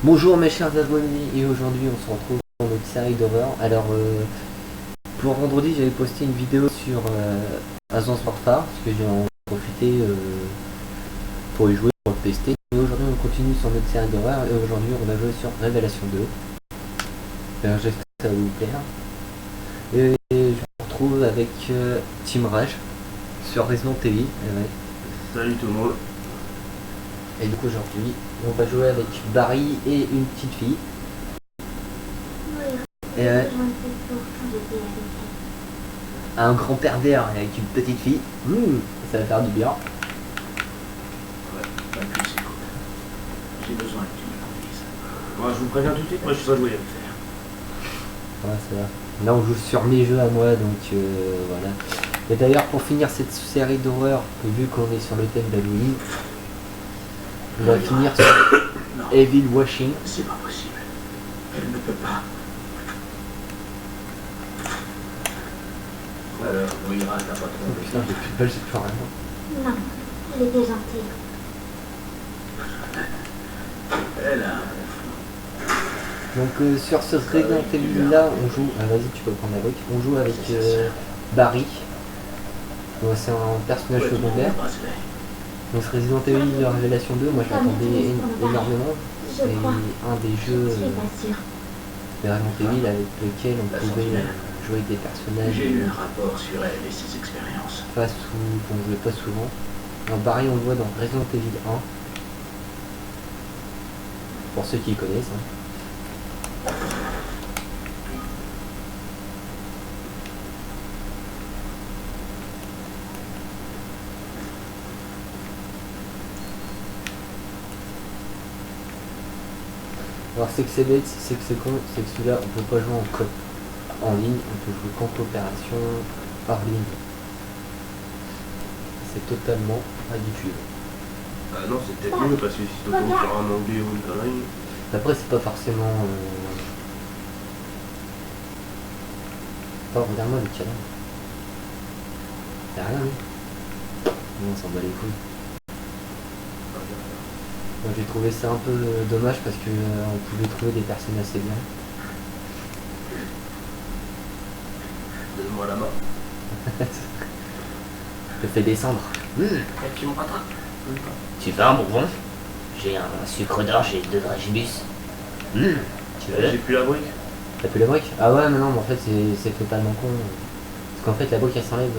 Bonjour mes chers abonnés, et aujourd'hui on se retrouve dans notre série d'horreur. Alors pour vendredi j'avais posté une vidéo sur Agence Warfare, parce que j'ai en profité pour y jouer, pour le tester. Et aujourd'hui on continue sur notre série d'horreur, et aujourd'hui on va jouer sur Révélation 2. Alors j'espère que ça va vous plaire. Et je me retrouve avec Team Rage sur Resident Evil. Salut tout le monde. Et donc aujourd'hui, on va jouer avec Barry et une petite fille. Et un grand-père vert avec une petite fille. Ça va faire du bien. Ouais, bah puis c'est cool. J'ai besoin que tu me conduises. Moi je vous préviens tout de suite, moi je suis pas joué à le faire. Ouais, ça va. Là on joue sur mes jeux à moi, donc voilà. Et d'ailleurs pour finir cette série d'horreur, vu qu'on est sur le thème d'Halloween, on va finir sur Evil Washing. C'est pas possible. Elle ne peut pas. Alors, Moira, t'as pas Oh trompé. putain, j'ai plus de balles, j'ai plus rien. Non, elle était gentille. Elle a... Donc sur ce Resident Evil là, on joue. Ah, vas-y, tu peux prendre la brique. On joue avec Barry. Donc, c'est un personnage secondaire. Donc ce Resident Evil Révélation 2, moi je l'attendais énormément. Je C'est crois. un des jeux Je suis pas sûre. de Resident Evil avec lequel on pouvait jouer avec des personnages J'ai eu un rapport sur elle et ses expériences. qu'on jouait pas souvent. Donc Barry on le voit dans Resident Evil 1. Pour ceux qui connaissent. Hein. Alors c'est que c'est bête, c'est que c'est con, c'est que celui-là on peut pas jouer en coop en ligne, on peut jouer qu'en coopération hors ligne. C'est totalement ridicule. Ah non, c'est peut-être mieux parce que si tu tombes sur un anglais ou une connerie... Après c'est pas forcément... Oh regarde-moi le canon. Y'a rien lui. Non, on s'en bat les couilles. Moi j'ai trouvé ça un peu dommage parce que on pouvait trouver des personnes assez bien. Donne-moi la main. Je te fais descendre. Et tu me rattrapes. Tu veux un bonbon? J'ai un sucre d'orge et 2 dragibus. Tu veux? J'ai plus la brique. T'as plus la brique? Ah ouais mais non mais en fait c'est totalement con. Parce qu'en fait la brique elle s'enlève.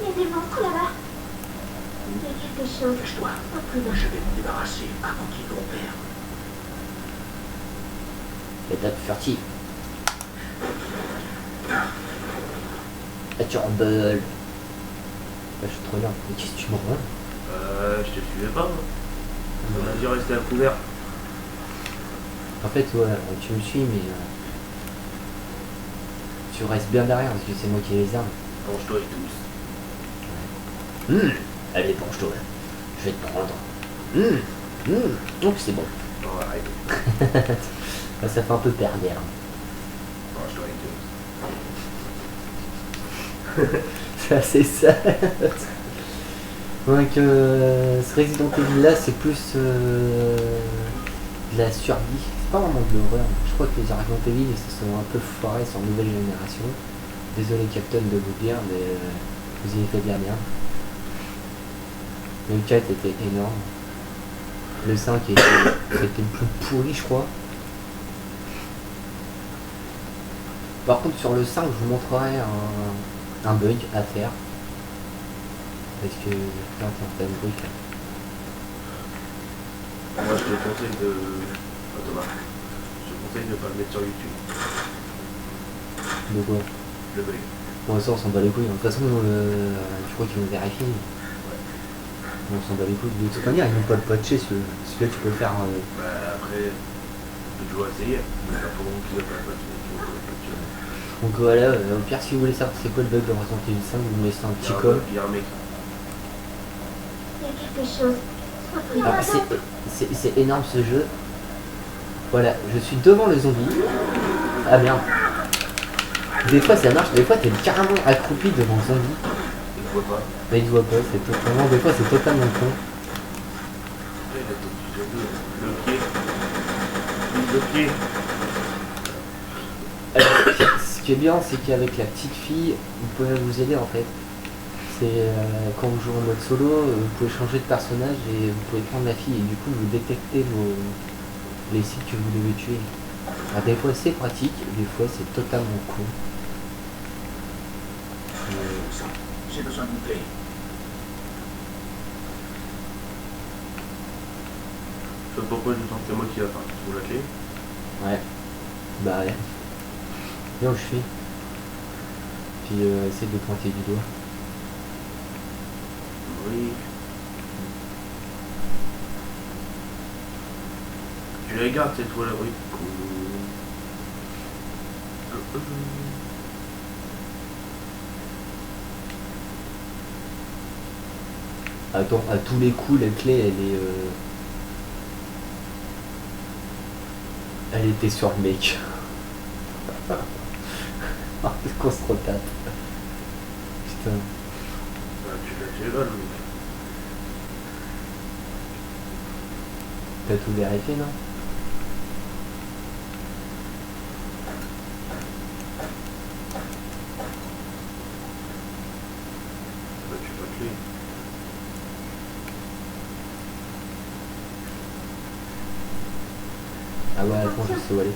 Il y a des monstres là-bas. Il y a quelque chose. Cache-toi. Pas plus loin. Je vais m'en débarrasser avant qu'il nous repère. Étape furtive. Ah tu rebelles. Je suis trop bien. Mais qu'est-ce que tu me rends? Je te suivais pas moi. On a dû rester à couvert. En fait ouais, tu me suis mais tu restes bien derrière parce que c'est moi qui ai les armes. Penche-toi et tous. Allez penche-toi. Je vais te prendre. Donc c'est bon. Non, arrête. Ça fait un peu pervers. Penche-toi et tous. C'est assez ça. Donc ce Resident Evil là c'est plus de la survie. C'est pas vraiment de l'horreur. Je crois que les Resident Evil ils se sont un peu foirés sur nouvelle génération. Désolé Captain de vous dire mais vous y avez fait bien bien. Le 4 était énorme. Le 5 était le plus pourri je crois. Par contre sur le 5 je vous montrerai un bug à faire. Parce que putain t'as une brique là. Moi je te conseille de... Oh, Thomas. Je te conseille de pas le mettre sur YouTube. De quoi? Le bug. Bon ça on s'en bat les couilles. De toute façon je crois qu'ils vont vérifier. On s'en bat les couilles. De toute manière ils vont pas le patcher celui-là tu peux le faire. Bah après, tu peux toujours essayer. Mais pas pour longtemps qu'il va pas le patcher. Donc voilà, au pire si vous voulez savoir c'est quoi le bug de Resident Evil 5, vous me laissez un petit code. Il y a un mec. Il y a quelque chose. Sois prudent. Ah, c'est énorme ce jeu. Voilà, je suis devant le zombie. Ah merde. Des fois ça marche, des fois t'es carrément accroupi devant le zombie. Il ne voit pas. Mais il te voit pas, c'est totalement. Des fois c'est totalement con. Après, il a ton petit jeu de bloqué. Le pied. Ce qui est bien, c'est qu'avec la petite fille, vous pouvez vous aider en fait. C'est quand vous jouez en mode solo, vous pouvez changer de personnage et vous pouvez prendre la fille et du coup vous détectez les cibles que vous devez tuer. Alors des fois c'est pratique, des fois c'est totalement con. Ça, j'ai besoin d'une clé. Je sais pas pourquoi je tente que moi qui a pas. Tu veux la clé? Ouais. Bah ouais. Viens où je suis. Puis essaye de pointer du doigt. Oui. Tu les regardes, c'est toi là, oui. Cool. Attends, à tous les coups, la clé, elle était sur le mec. Ah, qu'est-ce qu'on se retape. Putain. Bah, tu l'as tué là, le mec. T'as tout vérifié, non? Bah, tu vas clé. Ah ouais, attends, je sais où aller.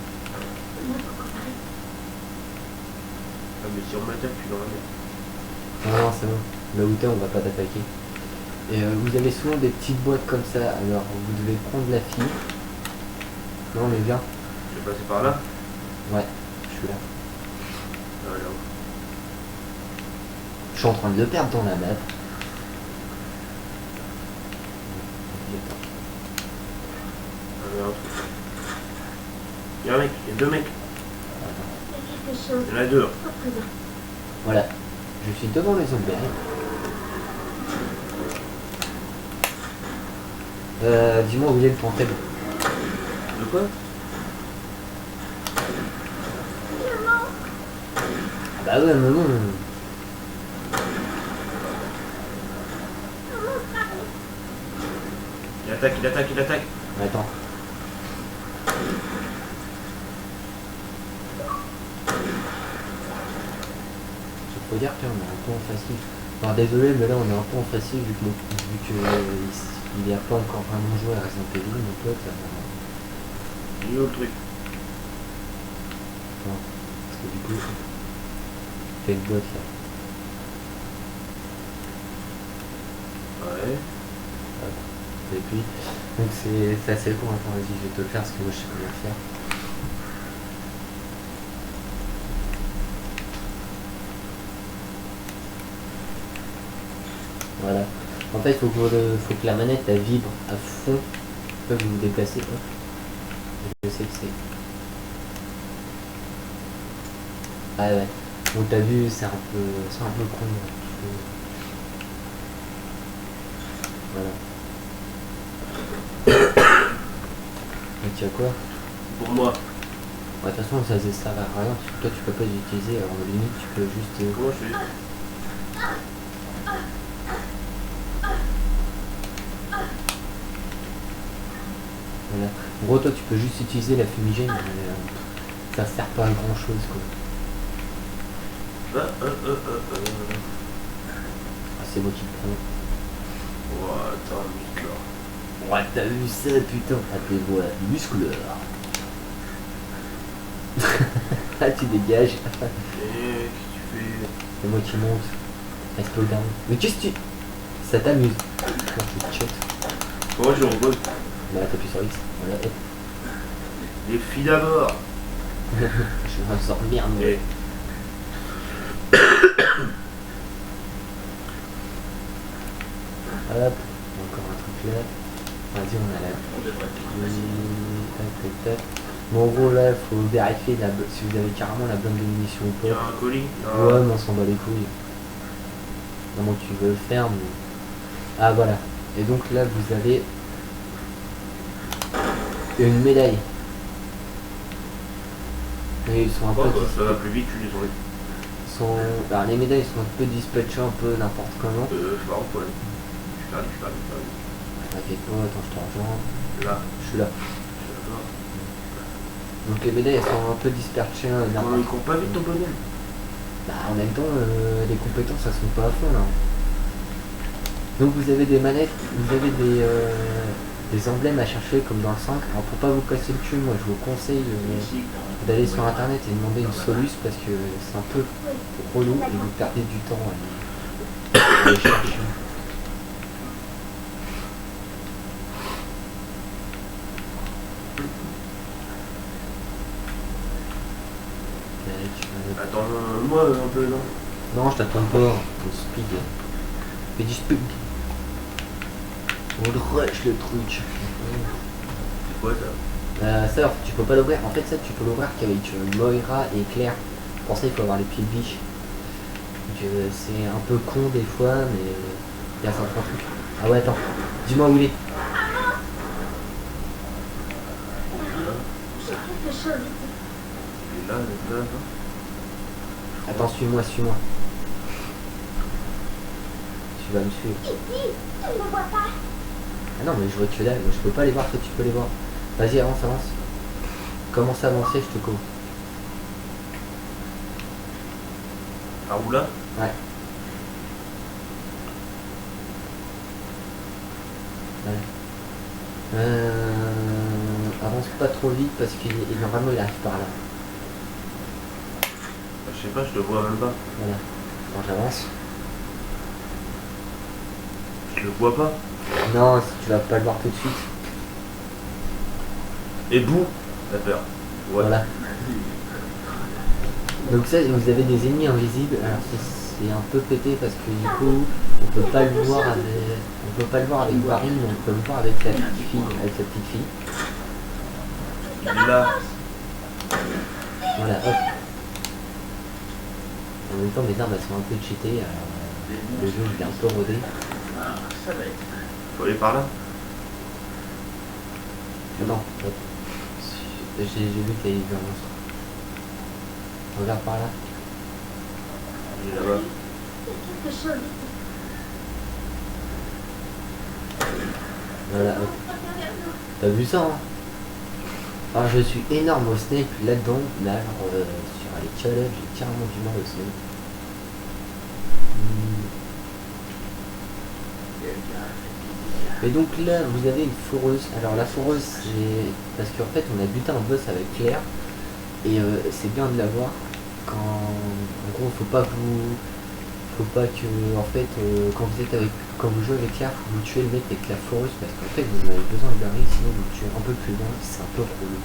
Ah, mais si on m'attaque, tu dans la merde. Non, non, c'est bon. Là où t'es, on va pas t'attaquer. Et vous avez souvent des petites boîtes comme ça. Alors, vous devez prendre la fille. Non, mais viens. Je vais passer par là. Ouais, je suis là. Ah, là. Je suis en train de le perdre dans la map. Ah, merde. Il y a un mec, il y a deux mecs. Il y a quelque chose. Il y en a deux. Pas présent. Voilà. Je suis devant les zombies. Dis-moi où il est le pantel. De quoi? Bah ouais, mais non. Il attaque, il attaque, il attaque. Attends. Faut dire qu'on est un peu en facile. Alors désolé, mais là on est un peu en facile vu que il n'y a pas encore vraiment joué à Resident Evil, mon pote. Il est où le truc? Non, parce que du coup, t'as une botte là. Ouais. Et puis, donc c'est assez court. Attends, vas-y, je vais te le faire parce que moi je sais comment le faire. Voilà. En fait, il faut que la manette elle vibre à fond. Après, vous vous déplacez. Hop. Je sais que c'est. Ah ouais. Bon, t'as vu, c'est un peu con. Voilà. Et tu as quoi? Pour moi. De toute façon, ça sert à rien. Parce que toi, tu peux pas les utiliser. Alors, limite, tu peux juste. Comment je fais? Voilà. En gros, toi, tu peux juste utiliser la fumigène, mais ça sert pas à grand chose, quoi. Ah, c'est moi qui le prends. Oh, attends, muscle. Ouais, t'as vu ça, putain. Ah, tes voix muscleur. Ah, tu dégages. Qu'est-ce que tu fais? C'est moi qui monte. Reste au down. Mais qu'est-ce que tu. Ça t'amuse. Oh, je te shot. Comment je repose? Bah, t'appuies sur X. Voilà, hop. Les filles d'abord. Je vais m'en sortir, mais. Et... Hop, encore un truc là. Vas-y, on a la. On devrait Tac, tac, tac. Bon, en gros, là, il faut vérifier si vous avez carrément la bonne de munitions ou Il y a pas. un colis. Ouais, mais on s'en bat les couilles. Vraiment, tu veux le faire, mais. Ah, voilà. Et donc là, vous avez une médaille. Et ils sont un peu. Ça va plus vite, tu les aurais. Alors, les médailles sont un peu dispatchées un peu n'importe comment. C'est marrant, problème. Je perds, je perds. T'inquiète pas, attends, je te rejoins. Là, Je suis là. je suis d'accord. Donc les médailles elles sont un peu dispersées Il court pas vite ton bonhomme. Bah, en même temps, les compétences elles sont pas à fond là. Donc vous avez des manettes, vous avez des emblèmes à chercher comme dans le 5. Alors pour pas vous casser le cul, moi je vous conseille d'aller sur internet et demander une Solus parce que c'est un peu relou et vous perdez du temps à aller chercher. Attends-moi un peu, non? Non, je t'attends pas, au speed. Fais du speed. On le rush le truc. C'est quoi ça? Ça, tu peux pas l'ouvrir. En fait, ça, tu peux l'ouvrir qu'avec Moira et Claire. Pour ça, il faut avoir les pieds de biche. C'est un peu con des fois, mais il y a certains trucs. Ah ouais, attends. Dis-moi où il est. J'ai quelque chose ici. Il est là, attends. Attends, suis-moi, suis-moi. Tu vas me suivre. Ici, tu ne me vois pas. Ah non, mais je vois que là, je peux pas les voir, toi tu peux les voir. Vas-y, avance, avance. Commence à avancer, je te cours. Ah, où là? Ouais. Ouais. Avance pas trop vite parce qu'il normalement il arrive par là. Je sais pas, je te vois même pas. Voilà. Bon, j'avance. Je le vois pas. Non, tu vas pas le voir tout de suite. Et bout. T'as peur. Ouais. Voilà. Donc ça, vous avez des ennemis invisibles. Alors c'est un peu pété parce que du coup, on peut pas le voir avec Barry, mais on peut le voir avec la petite fille, Il est là. Voilà, hop. En même temps, mes armes elles sont un peu cheatées. Alors, le jeu il est un peu rodé. Faut aller par là. Non, hop. J'ai vu qu'il y avait eu un monstre. Regarde par là. Il est là-bas. Il y a quelque chose ici. Voilà, hop. T'as vu ça, hein? Alors je suis énorme au Snake là-dedans, là genre, sur les challenges, j'ai carrément du mal au Snake. Et donc là vous avez une foreuse. Alors la foreuse c'est parce qu'en fait on a buté un boss avec Claire et c'est bien de l'avoir quand en gros faut pas que en fait quand vous jouez avec Claire faut vous tuez le mec avec la foreuse parce qu'en fait vous avez besoin de Barry sinon vous le tuez un peu plus loin, c'est un peu relou.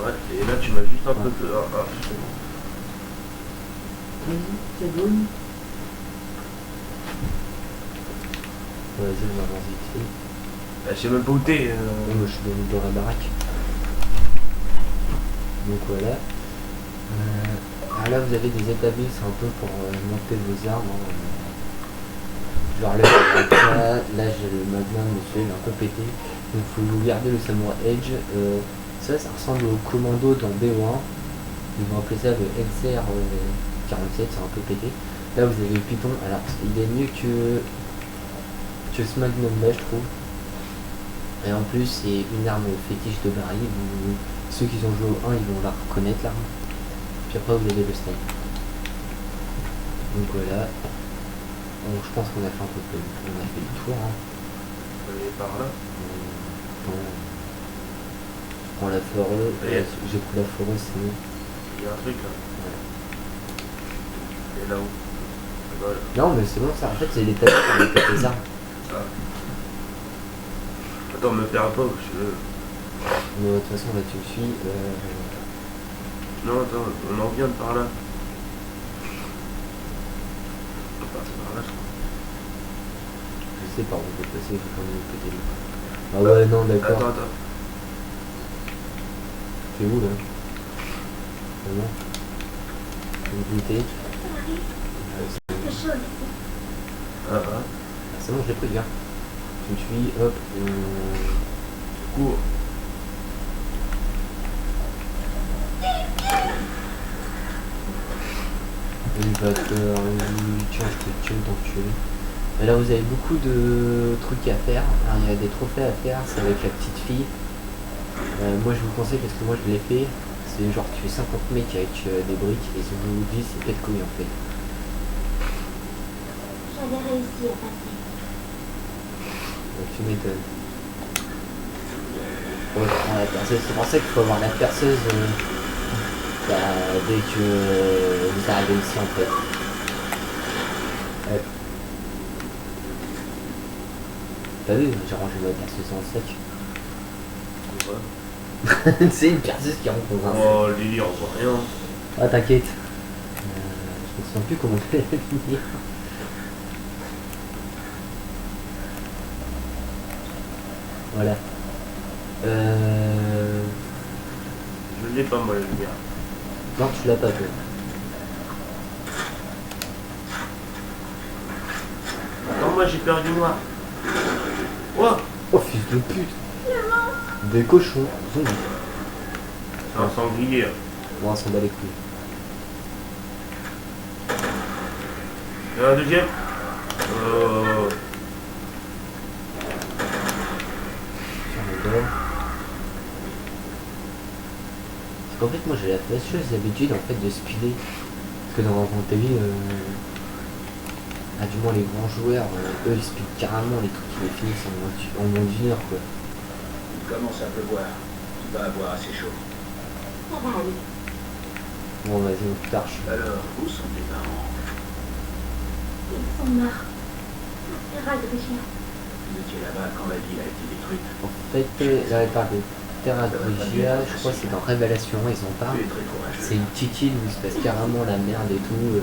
Ouais, et là tu m'as juste un peu... c'est bon. C'est bon. Vas-y, on avance vite fait. Je sais même pas où t'es. Moi je suis dans la baraque. Donc voilà. Alors là vous avez des établis, c'est un peu pour monter vos armes. Hein. Genre là j'ai le magnum, monsieur il est un peu pété. Donc faut vous garder le Samurai Edge. Ça ressemble au commando dans BO1. Ils vont appeler ça le LCR 47, c'est un peu pété. Là vous avez le Python, alors il est mieux que ce magnum là je trouve. Et en plus c'est une arme fétiche de Barry. Ceux qui ont joué au 1 ils vont la reconnaître l'arme. Puis après vous avez le snipe. Donc voilà. Bon, je pense qu'on a fait un peu on a fait le tour. Hein. On va aller par là. Je prends la foreuse. J'ai pris la foreuse, c'est bon. Il y a un truc là. Ouais. Et là-haut. Voilà. Non mais c'est bon ça, en fait c'est les tablettes pour mettre tes armes. Ah. Attends, me perds pas, parce que... Mais de toute façon là tu me suis. Non, attends, on en vient de par là. On passe par là, je crois. Je sais par où on peut passer, il faut quand même péter le. Ah ouais non d'accord. Attends. C'est où là? Vraiment? Une unité. Quelque chose ici. Ah. Ah, c'est bon je l'ai pris bien. Tu me suis, hop, Cours. il va te... Tiens, je te tue donc tu es. Et là vous avez beaucoup de trucs à faire. Alors, il y a des trophées à faire, c'est avec la petite fille. Moi je vous conseille parce que moi je l'ai fait. c'est genre tu fais 50 mecs avec des briques et son dit c'est pète couille en fait. J'avais réussi à passer. Donc tu m'étonnes. Ouais, je prends la perceuse. C'est pour ça qu'il faut avoir la perceuse dès que vous arrivez ici en fait. Ouais. T'as vu, j'ai rangé ma perceuse dans le sac. C'est une perceuse qui rentre dans un sac. Oh, Lily, on voit rien. Ah t'inquiète. Je me souviens plus comment on fait la finir. Voilà. Je l'ai pas, moi, la lumière. Non, tu l'as pas toi. Attends, moi, j'ai peur du noir. Oh, Oh fils de pute. Des cochons. Zombies. c'est un sanglier. Bon, on s'en bat les couilles. Il y en a un deuxième. Sur le dos. Parce qu'en fait moi j'ai la fâcheuse habitude en fait de speeder. Parce que dans Resident Evil, du moins les grands joueurs, eux ils speedent carrément les trucs qui les finissent en moins d'une heure quoi. Il commence à pleuvoir. Tu vas avoir assez chaud. Ça va aller. Bon vas-y on tarche. Alors, où sont tes parents? Ils sont morts. Terra Grigia. Vous étiez là-bas quand la ville a été détruite. En fait, la part de Terra Grigia, je crois que c'est dans Révélation, ils en Tu parlent. es très courageux. C'est une petite île où il se passe carrément la merde et tout,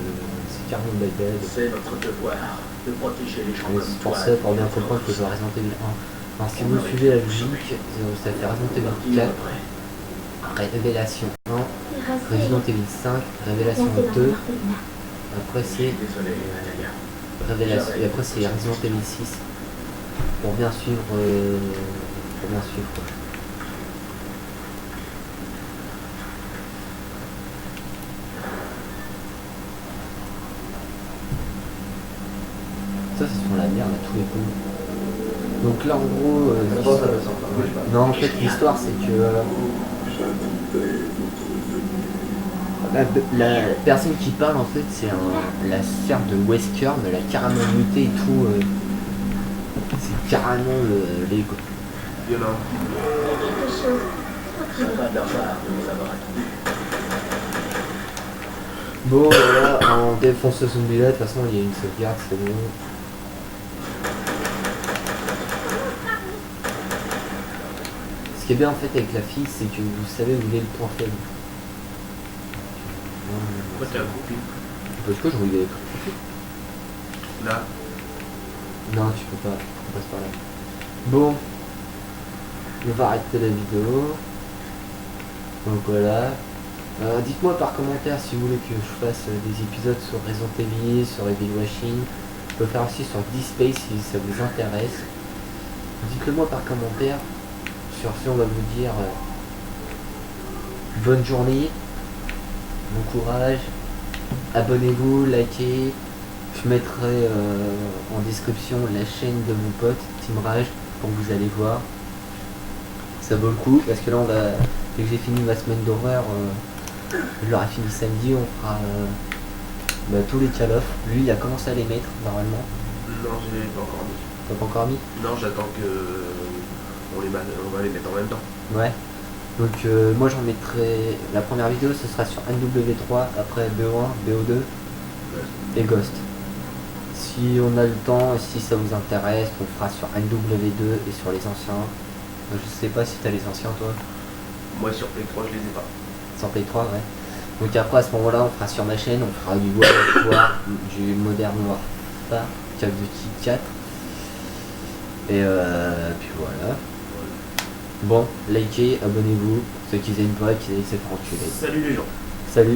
c'est carrément bad. C'est notre devoir de protéger les gens Mais comme c'est toi. pour ça, pour bien comprendre que je dois Resident Evil 1. Alors si vous suivez la logique, ça fait Resident Evil 4, Révélation 1, Resident Evil 5, Révélation 2, après c'est Désolé, Natalia. Révélation, et après c'est Resident Evil 6. Pour bien suivre, quoi. Ça c'est sur la merde à tous les coups. Donc là en gros, non en fait l'histoire c'est que la personne qui parle en fait c'est la sœur de Wesker, mais elle a carrément muté et tout. C'est carrément les quoi. Il y en a un. Quelque chose. Sympa de leur part de nous avoir attendus. Bon voilà, on défonce ce zombie là, de toute façon il y a une sauvegarde, c'est bon. Ce qui est bien en fait avec la fille, c'est que vous savez où il est le point faible. Pourquoi t'es accroupi? Parce que je voulais. Là. Non, tu peux pas, on passe par là. Bon, on va arrêter la vidéo. Donc voilà. Dites-moi par commentaire si vous voulez que je fasse des épisodes sur Resident Evil, sur Evil Washing. Je peux faire aussi sur D-Space si ça vous intéresse. Dites-le moi par commentaire. Sur ce, on va vous dire bonne journée, bon courage, abonnez-vous, likez. Je mettrai en description la chaîne de mon pote Team Rage pour que vous allez voir. Ça vaut le coup parce que là on va, dès que j'ai fini ma semaine d'horreur, je l'aurai fini samedi, on fera tous les Call of. Lui il a commencé à les mettre normalement. Non, je l'ai pas encore mis. T'as pas encore mis? Non, j'attends que on va les mettre en même temps. Ouais. Donc moi j'en mettrai, la première vidéo ce sera sur NW3, après BO1, BO2 et Ghost. Si on a le temps, si ça vous intéresse, on fera sur NW2 et sur les anciens. Je sais pas si t'as les anciens toi. Moi sur Play 3, je les ai pas. Sur Play 3, ouais. Donc après à ce moment-là, on fera sur ma chaîne, on fera du World of War, du Modern Warfare, Call of Duty 4. Et puis voilà. Bon, likez, abonnez-vous, ceux qui aiment pas, qui aiment se faire enculer. Salut les gens. Salut.